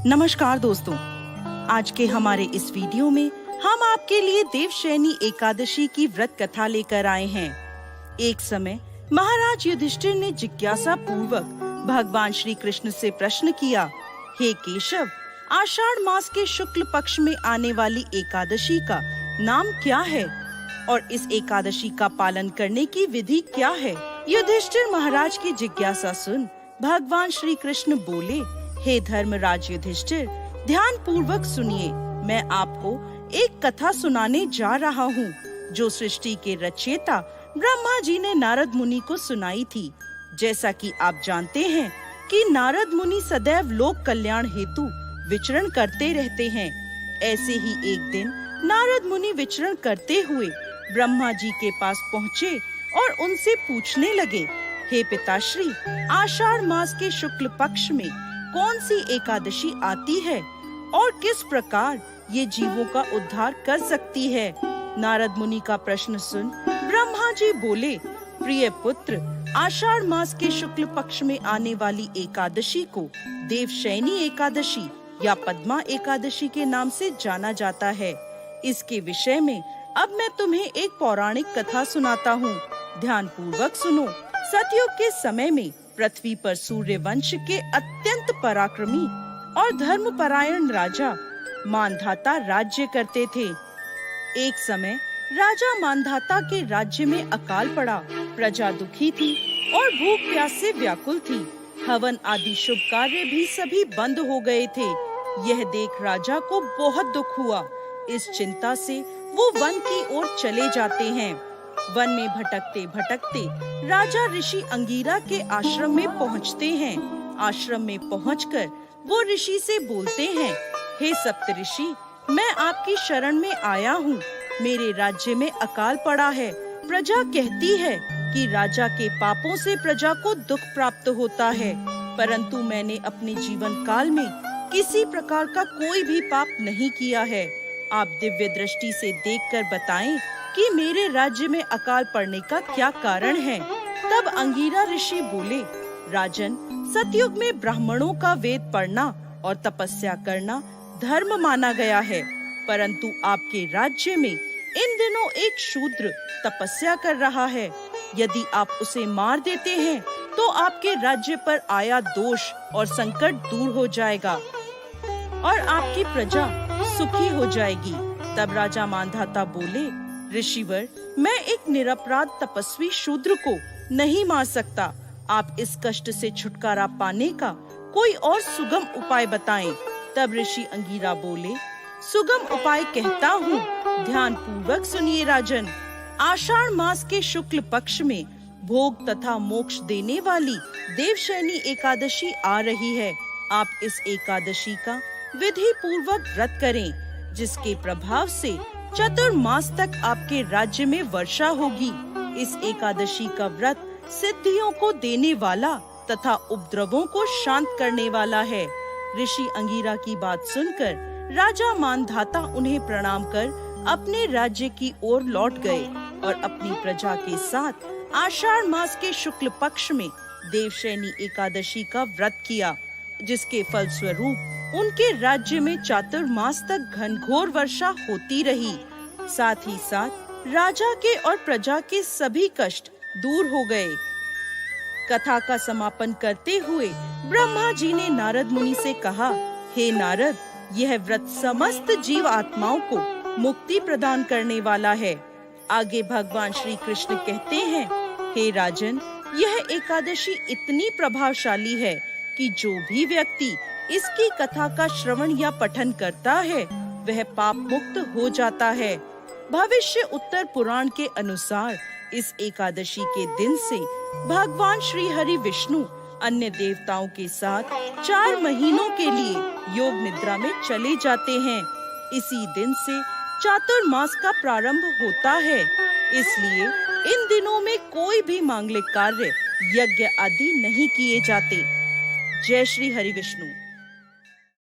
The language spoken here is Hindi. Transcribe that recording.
नमस्कार दोस्तों, आज के हमारे इस वीडियो में हम आपके लिए देवशयनी एकादशी की व्रत कथा लेकर आए हैं। एक समय महाराज युधिष्ठिर ने जिज्ञासा पूर्वक भगवान श्री कृष्ण से प्रश्न किया, हे केशव, आषाढ़ मास के शुक्ल पक्ष में आने वाली एकादशी का नाम क्या है और इस एकादशी का पालन करने की विधि क्या है? युधिष्ठिर महाराज की जिज्ञासा सुन भगवान श्री कृष्ण बोले, हे धर्मराज युधिष्ठिर, ध्यान पूर्वक सुनिए। मैं आपको एक कथा सुनाने जा रहा हूँ जो सृष्टि के रचयिता ब्रह्मा जी ने नारद मुनि को सुनाई थी। जैसा कि आप जानते हैं कि नारद मुनि सदैव लोक कल्याण हेतु विचरण करते रहते हैं। ऐसे ही एक दिन नारद मुनि विचरण करते हुए ब्रह्मा जी के पास पहुँचे और उनसे पूछने लगे, हे पिताश्री, आषाढ़ मास के शुक्ल पक्ष में कौन सी एकादशी आती है और किस प्रकार ये जीवों का उद्धार कर सकती है? नारद मुनि का प्रश्न सुन ब्रह्मा जी बोले, प्रिय पुत्र, आषाढ़ मास के शुक्ल पक्ष में आने वाली एकादशी को देवशयनी एकादशी या पद्मा एकादशी के नाम से जाना जाता है। इसके विषय में अब मैं तुम्हें एक पौराणिक कथा सुनाता हूँ। ध्यान पूर्वक सुनो। सतयुग के समय में पृथ्वी पर सूर्य वंश के अत्यंत पराक्रमी और धर्मपरायण राजा मानधाता राज्य करते थे। एक समय राजा मानधाता के राज्य में अकाल पड़ा। प्रजा दुखी थी और भूख प्यास से व्याकुल थी। हवन आदि शुभ कार्य भी सभी बंद हो गए थे। यह देख राजा को बहुत दुख हुआ। इस चिंता से वो वन की ओर चले जाते हैं। वन में भटकते भटकते राजा ऋषि अंगीरा के आश्रम में पहुँचते हैं। आश्रम में पहुंचकर वो ऋषि से बोलते हैं, हे सप्तऋषि, मैं आपकी शरण में आया हूँ। मेरे राज्य में अकाल पड़ा है। प्रजा कहती है कि राजा के पापों से प्रजा को दुख प्राप्त होता है, परंतु मैंने अपने जीवन काल में किसी प्रकार का कोई भी पाप नहीं किया है। आप दिव्य दृष्टि से देखकर बताएं कि मेरे राज्य में अकाल पड़ने का क्या कारण है। तब अंगीरा ऋषि बोले, राजन, सतयुग में ब्राह्मणों का वेद पढ़ना और तपस्या करना धर्म माना गया है, परंतु आपके राज्य में इन दिनों एक शूद्र तपस्या कर रहा है। यदि आप उसे मार देते हैं तो आपके राज्य पर आया दोष और संकट दूर हो जाएगा और आपकी प्रजा सुखी हो जाएगी। तब राजा मानधाता बोले, ऋषिवर, मैं एक निरपराध तपस्वी शूद्र को नहीं मार सकता। आप इस कष्ट से छुटकारा पाने का कोई और सुगम उपाय बताएं। तब ऋषि अंगीरा बोले, सुगम उपाय कहता हूँ, ध्यान पूर्वक सुनिए राजन। आषाढ़ मास के शुक्ल पक्ष में भोग तथा मोक्ष देने वाली देवशयनी एकादशी आ रही है। आप इस एकादशी का विधि पूर्वक व्रत करें, जिसके प्रभाव से चतुर्मास तक आपके राज्य में वर्षा होगी। इस एकादशी का व्रत सिद्धियों को देने वाला तथा उपद्रवों को शांत करने वाला है। ऋषि अंगीरा की बात सुनकर राजा मानधाता उन्हें प्रणाम कर अपने राज्य की ओर लौट गए और अपनी प्रजा के साथ आषाढ़ मास के शुक्ल पक्ष में देवशयनी एकादशी का व्रत किया, जिसके फलस्वरूप उनके राज्य में चातुर्मास तक घनघोर वर्षा होती रही। साथ ही साथ राजा के और प्रजा के सभी कष्ट दूर हो गए। कथा का समापन करते हुए ब्रह्मा जी ने नारद मुनि से कहा, हे नारद, यह व्रत समस्त जीव आत्माओं को मुक्ति प्रदान करने वाला है। आगे भगवान श्री कृष्ण कहते हैं, हे राजन, यह एकादशी इतनी प्रभावशाली है कि जो भी व्यक्ति इसकी कथा का श्रवण या पठन करता है वह पाप मुक्त हो जाता है। भविष्य उत्तर पुराण के अनुसार इस एकादशी के दिन से भगवान श्री हरि विष्णु अन्य देवताओं के साथ 4 महीनों के लिए योग निद्रा में चले जाते हैं। इसी दिन से चातुर्मास का प्रारंभ होता है। इसलिए इन दिनों में कोई भी मांगलिक कार्य, यज्ञ आदि नहीं किए जाते। जय श्री हरि विष्णु।